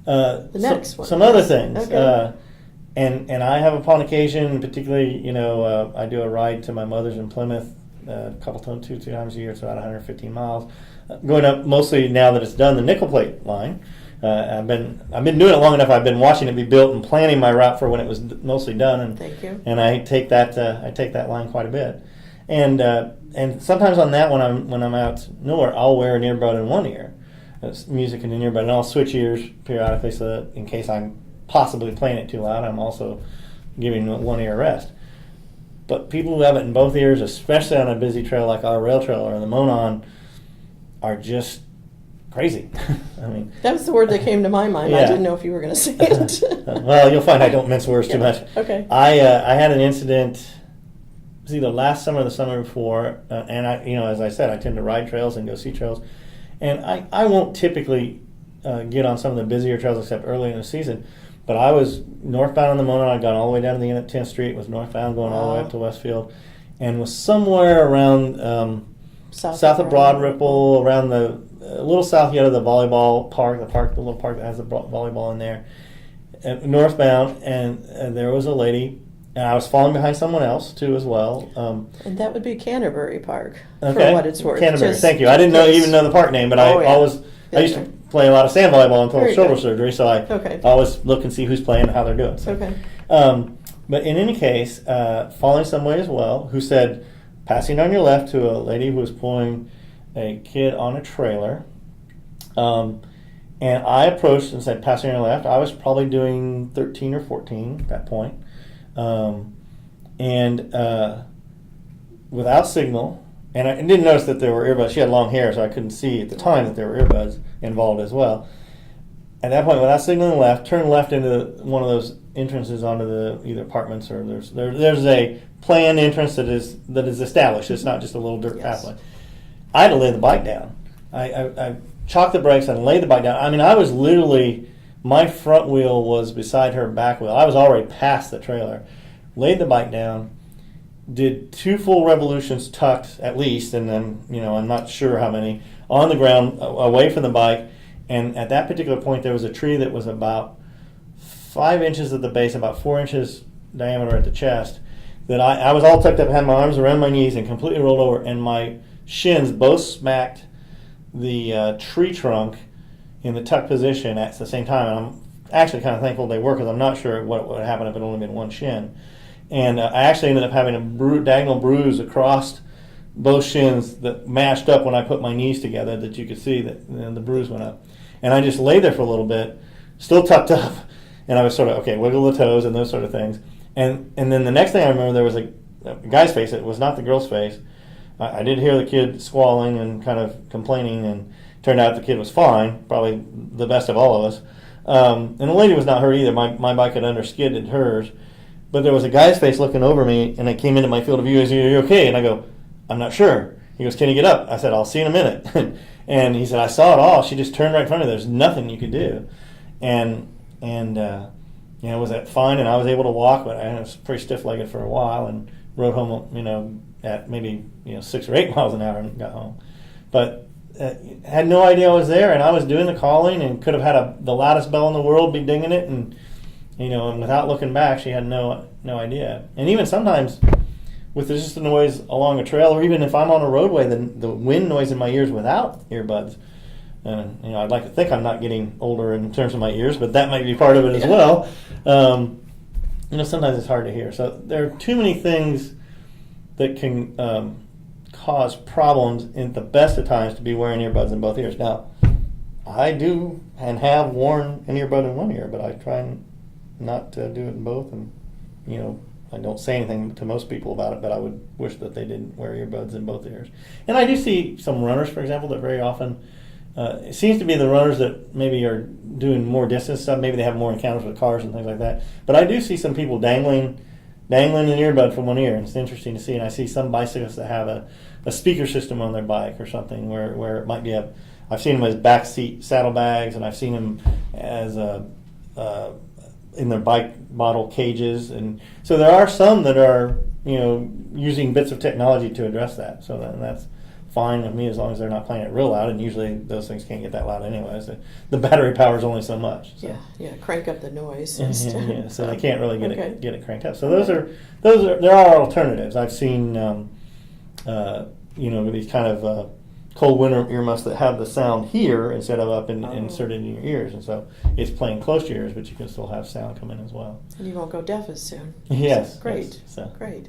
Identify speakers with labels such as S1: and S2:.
S1: The next one.
S2: Some other things.
S1: Okay.
S2: And I have upon occasion, particularly, I do a ride to my mother's in Plymouth two times a year. It's about 115 miles. Going up mostly now that it's done the nickel plate line. I've been doing it long enough. I've been watching it be built and planning my route for when it was mostly done. And
S1: thank you.
S2: And I take that line quite a bit. And sometimes on that when I'm out nowhere, I'll wear an earbud in one ear, music in an earbud, and I'll switch ears periodically so that in case I'm possibly playing it too loud, I'm also giving one ear a rest. But people who have it in both ears, especially on a busy trail like our rail trail or the Monon, are just crazy. I mean,
S1: that was the word that came to my mind.
S2: Yeah.
S1: I didn't know if you were going to say it.
S2: Well, you'll find I don't mince words too much.
S1: Okay.
S2: I had an incident. It was either last summer or the summer before, and as I said, I tend to ride trails and go see trails, and I won't typically get on some of the busier trails except early in the season. But I was northbound on the Monon. I'd gone all the way down to the end of 10th Street, was northbound going all the way up to Westfield, and was somewhere around south of Broad Ripple, around a little south yet of the volleyball park, the little park that has the volleyball in there, northbound, and there was a lady, and I was falling behind someone else too as well.
S1: And that would be Canterbury Park,
S2: okay.
S1: for what it's worth.
S2: Canterbury, thank you. I didn't even know the park name, but I used to play a lot of sand volleyball until shoulder surgery, so I always look and see who's playing and how they're doing. So.
S1: Okay.
S2: But in any case, falling some way as well, who said, passing on your left to a lady who was pulling a kid on a trailer. And I approached and said, passing on your left. I was probably doing 13 or 14 at that point. Without signal, and I didn't notice that there were earbuds. She had long hair, so I couldn't see at the time that there were earbuds involved as well. At that point, without signaling left, turn left into one of those entrances onto the either apartments or there's a planned entrance that is established. It's not just a little dirt pathway. I had to lay the bike down. I chalked the brakes and laid the bike down. I mean, I was literally, my front wheel was beside her back wheel. I was already past the trailer. Laid the bike down, did 2 full revolutions tucked at least, and then, I'm not sure how many, on the ground away from the bike. And at that particular point, there was a tree that was about 5 inches at the base, about 4 inches diameter at the chest, that I was all tucked up, had my arms around my knees and completely rolled over, and my shins both smacked the tree trunk in the tucked position at the same time. And I'm actually kind of thankful they were, because I'm not sure what would have happened if it had only been one shin. And I actually ended up having a diagonal bruise across both shins that mashed up when I put my knees together, that you could see that the bruise went up. And I just lay there for a little bit, still tucked up, and I was sort of, okay, wiggle the toes and those sort of things. And then the next thing I remember, there was a guy's face. It was not the girl's face. I did hear the kid squalling and kind of complaining, and turned out the kid was fine, probably the best of all of us. And the lady was not hurt either. My bike had under-skidded hers. But there was a guy's face looking over me, and it came into my field of view. He said, "Are you okay?" And I go, "I'm not sure." He goes, "Can you get up?" I said, "I'll see in a minute." And he said, "I saw it all. She just turned right in front of you. There's nothing you could do." And was that fine? And I was able to walk, but I was pretty stiff-legged for a while, and rode home, at maybe 6 or 8 miles an hour, and got home. But had no idea I was there, and I was doing the calling, and could have had the loudest bell in the world be dinging it, and and without looking back, she had no idea. And even sometimes, with just the noise along a trail, or even if I'm on a roadway, the wind noise in my ears without earbuds. And I'd like to think I'm not getting older in terms of my ears, but that might be part of it as well. Sometimes it's hard to hear. So there are too many things that can cause problems in the best of times to be wearing earbuds in both ears. Now, I do and have worn an earbud in one ear, but I try not to do it in both. And, I don't say anything to most people about it, but I would wish that they didn't wear earbuds in both ears. And I do see some runners, for example, that very often, it seems to be the runners that maybe are doing more distance stuff. Maybe they have more encounters with cars and things like that. But I do see some people dangling an earbud from one ear, and it's interesting to see. And I see some bicyclists that have a speaker system on their bike or something where it might be I've seen them as backseat saddlebags, and I've seen them as in their bike model cages. And so there are some that are using bits of technology to address that. So that's fine with me as long as they're not playing it real loud. And usually those things can't get that loud anyway. So the battery power is only so much. So.
S1: Yeah, crank up the noise.
S2: Yeah, so they can't really
S1: Okay.
S2: get it cranked up. So those are there are alternatives. I've seen these kind of cold winter earmuffs that have the sound here instead of up inserted in your ears, and so it's playing close to your ears, but you can still have sound come in as well.
S1: And you won't go deaf as soon.
S2: Yes,
S1: Great.
S2: yes, so.
S1: Great.